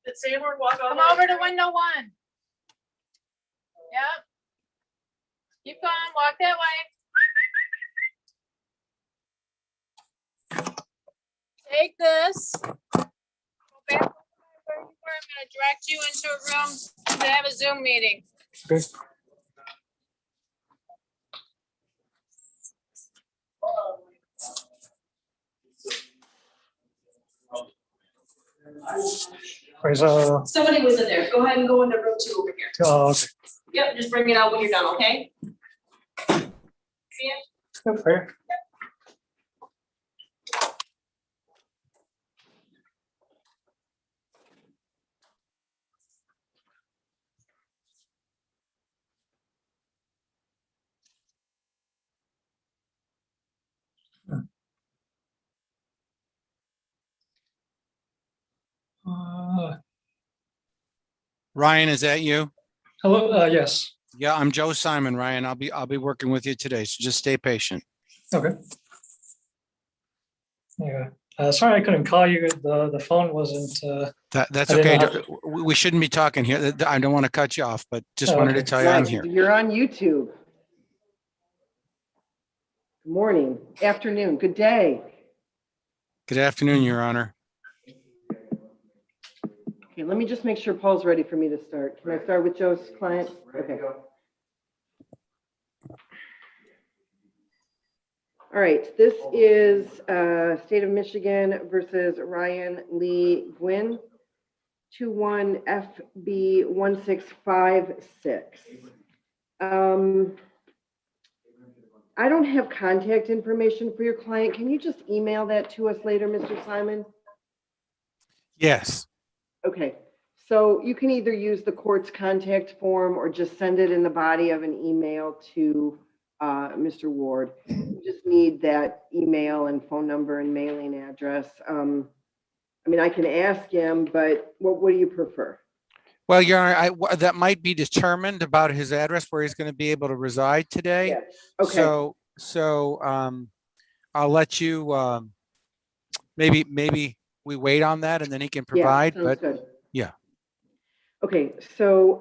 Did Sanford walk Come over to window 1. Yep. Keep going, walk that way. Take this. Go back over where you were. I'm gonna direct you into a room to have a Zoom meeting. Okay. Somebody was in there. Go ahead and go into room 2 over here. Okay. Yep, just bring it out when you're done, okay? See it? Okay. Ryan, is that you? Hello. Yes. Yeah, I'm Joe Simon, Ryan. I'll be working with you today, so just stay patient. Okay. Yeah. Sorry I couldn't call you. The phone wasn't. That's I didn't okay. know We shouldn't be talking here. I don't want to cut you off, but just wanted to Okay. tell you I'm Right, here. you're on YouTube. Good morning, afternoon, good day. Good afternoon, Your Honor. Okay, let me just make sure Paul's ready for me to start. Can I start with Joe's client? Okay. All right, this is State of Michigan versus Ryan Lee Gwynn, 21 FB 1656. I don't have contact information for your client. Can you just email that to us later, Mr. Simon? Yes. Okay, so you can either use the court's contact form or just send it in the body of an email to Mr. Ward. You just need that email and phone number and mailing address. I mean, I can ask him, but what do you prefer? Well, Your Honor, that might be determined about his address where he's going to be able to reside today. Yeah. Okay. So I'll let you, maybe we wait on that and then he can provide, Yeah, but sounds good. yeah. Okay, so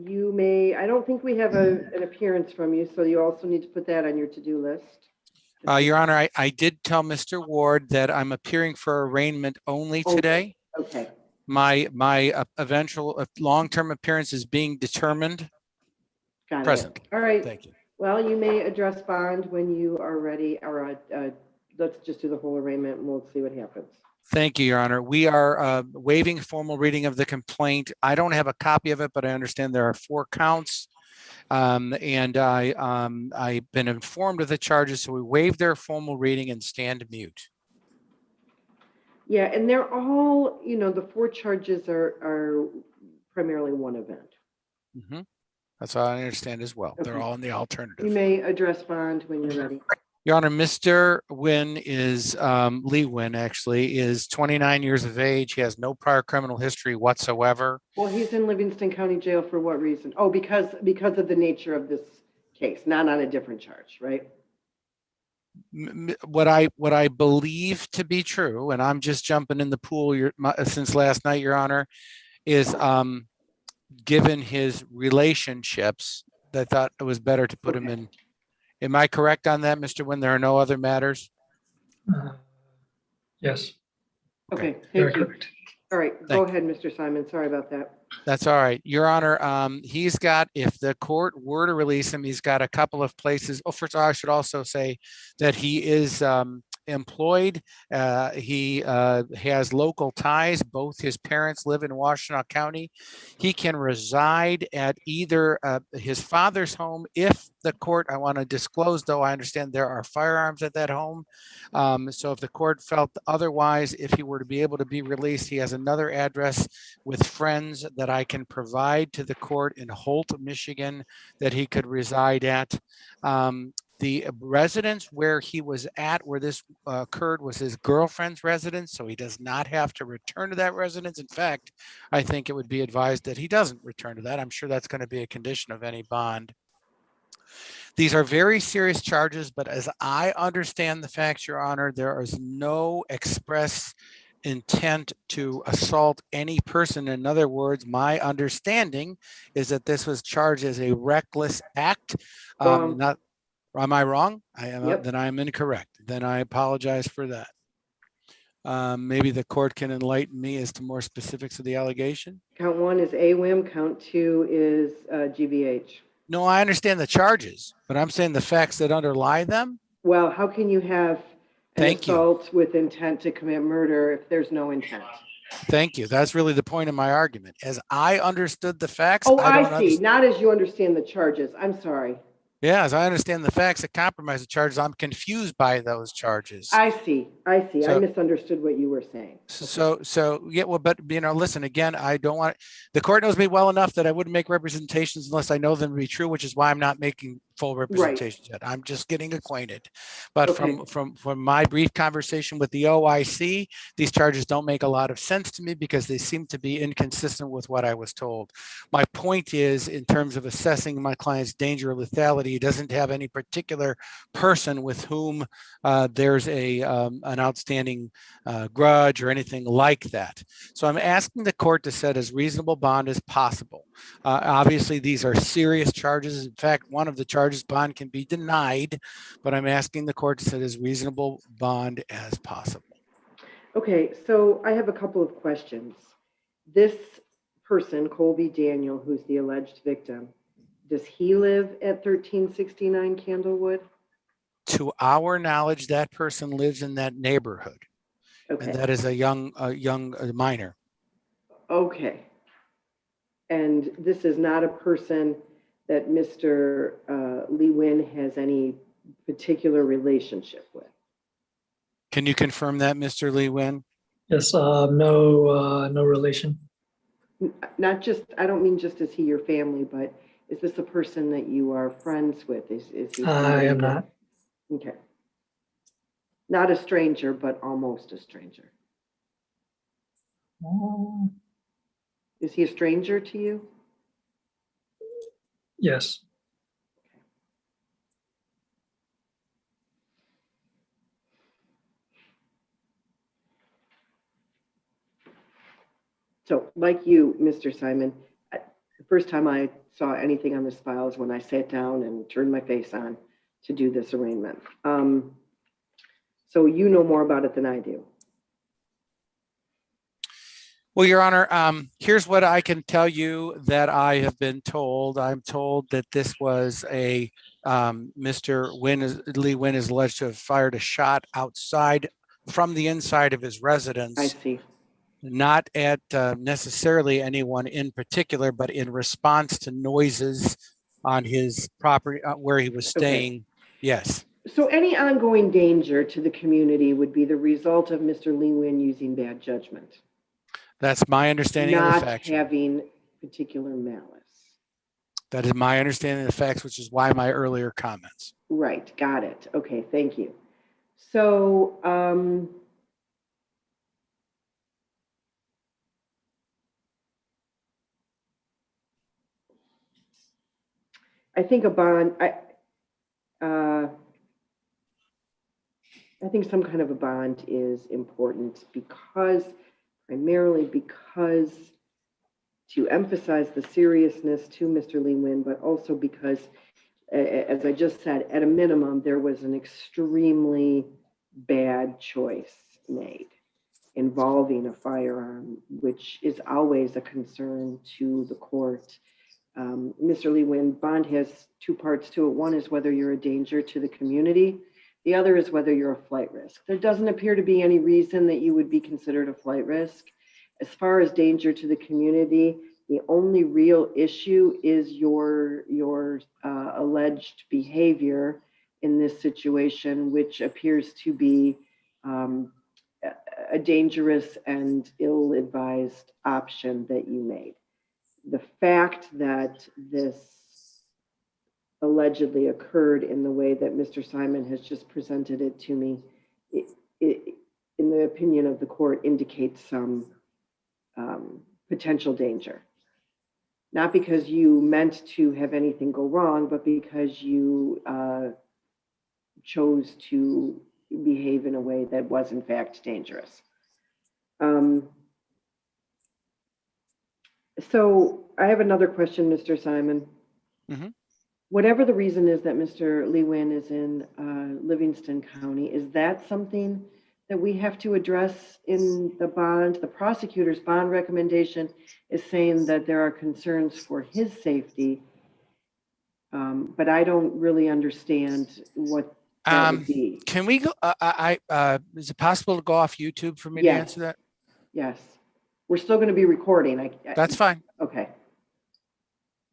you may, I don't think we have an appearance from you, so you also need to put that on your to-do list. Your Honor, I did tell Mr. Ward that I'm appearing for arraignment only today. Okay, My eventual long-term appearance is being determined got presently. it. All right. Thank you. Well, you may address bond when you are ready, or let's just do the whole arraignment and we'll see what happens. Thank you, Your Honor. We are waiving formal reading of the complaint. I don't have a copy of it, but I understand there are 4 counts. And I've been informed of the charges, so we waive their formal reading and stand mute. Yeah, and they're all, you know, the 4 charges are primarily one event. Mm-hmm. That's all I understand as well. They're Okay. all in the alternative. You may address bond when you're ready. Your Honor, Mr. Wynn is, Lee Wynn actually, is 29 years of age. He has no prior criminal history whatsoever. Well, he's in Livingston County Jail for what reason? Oh, because of the nature of this case, not on a different charge, right? What I believe to be true, and I'm just jumping in the pool since last night, Your Honor, is given his relationships, I thought it was better to put him in. Am I correct on that, Mr. Wynn? There are no other matters? Yes. Okay, You're thank you. correct. All right, go ahead, Mr. Simon. Sorry about that. That's all right. Your Honor, he's got, if the court were to release him, he's got a couple of places. Oh, first of all, I should also say that he is employed. He has local ties. Both his parents live in Washtenaw County. He can reside at either his father's home. If the court, I want to disclose, though, I understand there are firearms at that home. So if the court felt otherwise, if he were to be able to be released, he has another address with friends that I can provide to the court in Holt, Michigan, that he could reside at. The residence where he was at, where this occurred, was his girlfriend's residence, so he does not have to return to that residence. In fact, I think it would be advised that he doesn't return to that. I'm sure that's going to be a condition of any bond. These are very serious charges, but as I understand the facts, Your Honor, there is no express intent to assault any person. In other words, my understanding is that this was charged as a reckless act. Wrong. Not, am I wrong? I am, Yep. then I am incorrect. Then I apologize for that. Maybe the court can enlighten me as to more specifics of the allegation. Count 1 is AWIM, count 2 is GBH. No, I understand the charges, but I'm saying the facts that underlie them. Well, how can you have an Thank you. assault with intent to commit murder if there's no intent? Thank you. That's really the point of my argument. As I understood the facts, Oh, I don't I see. understand. Not as you understand the charges. I'm sorry. Yeah, as I understand the facts that compromise the charges, I'm confused by those charges. I see. I So- misunderstood what you were saying. So yeah, well, but listen, again, I don't want, the court knows me well enough that I wouldn't make representations unless I know them to be true, which is why I'm not making full representations yet. I'm just getting acquainted. But Okay. from my brief conversation with the OIC, these charges don't make a lot of sense to me because they seem to be inconsistent with what I was told. My point is, in terms of assessing my client's danger or lethality, he doesn't have any particular person with whom there's an outstanding grudge or anything like that. So I'm asking the court to set as reasonable bond as possible. Obviously, these are serious charges. In fact, one of the charges, bond can be denied, but I'm asking the court to set as reasonable bond as possible. Okay, so I have a couple of questions. This person, Colby Daniel, who's the alleged victim, does he live at 1369 Candlewood? To our knowledge, that person lives in that neighborhood, and Okay, that is a young minor. okay. And this is not a person that Mr. Lee Wynn has any particular relationship with? Can you confirm that, Mr. Lee Wynn? Yes, no relation. Not just, I don't mean just is he your family, but is this a person that you are friends with? Is he I somebody am that- not. Okay. Not a stranger, but almost a stranger. Is he a stranger to you? Yes. So like you, Mr. Simon, the first time I saw anything on this file is when I sat down and turned my face on to do this arraignment. So you know more about it than I do. Well, Your Honor, here's what I can tell you that I have been told. I'm told that this was a Mr. Lee Wynn is alleged to have fired a shot outside from the inside of his residence. I see. Not at necessarily anyone in particular, but in response to noises on his property where he was staying. Okay. Yes. So any ongoing danger to the community would be the result of Mr. Lee Wynn using bad judgment. That's my understanding of the facts. Not having particular malice. That is my understanding of the facts, which is why my earlier comments. Right. Got it. Okay. Thank you. So, I think a bond, I think some kind of a bond is important primarily because to emphasize the seriousness to Mr. Lee Wynn, but also because, as I just said, at a minimum, there was an extremely bad choice made involving a firearm, which is always a concern to the court. Mr. Lee Wynn, bond has two parts to it. One is whether you're a danger to the community. The other is whether you're a flight risk. There doesn't appear to be any reason that you would be considered a flight risk. As far as danger to the community, the only real issue is your alleged behavior in this situation, which appears to be a dangerous and ill-advised option that you made. The fact that this allegedly occurred in the way that Mr. Simon has just presented it to me, in the opinion of the court, indicates some potential danger. Not because you meant to have anything go wrong, but because you chose to behave in a way that was in fact dangerous. So I have another question, Mr. Simon. Mhm. Whatever the reason is that Mr. Lee Nguyen is in Livingston County, is that something that we have to address in the bond? The prosecutor's bond recommendation is saying that there are concerns for his safety, but I don't really understand what that would be. Can we go, is it possible to go off YouTube for me to Yes. answer that? Yes, we're still going to be recording. That's fine.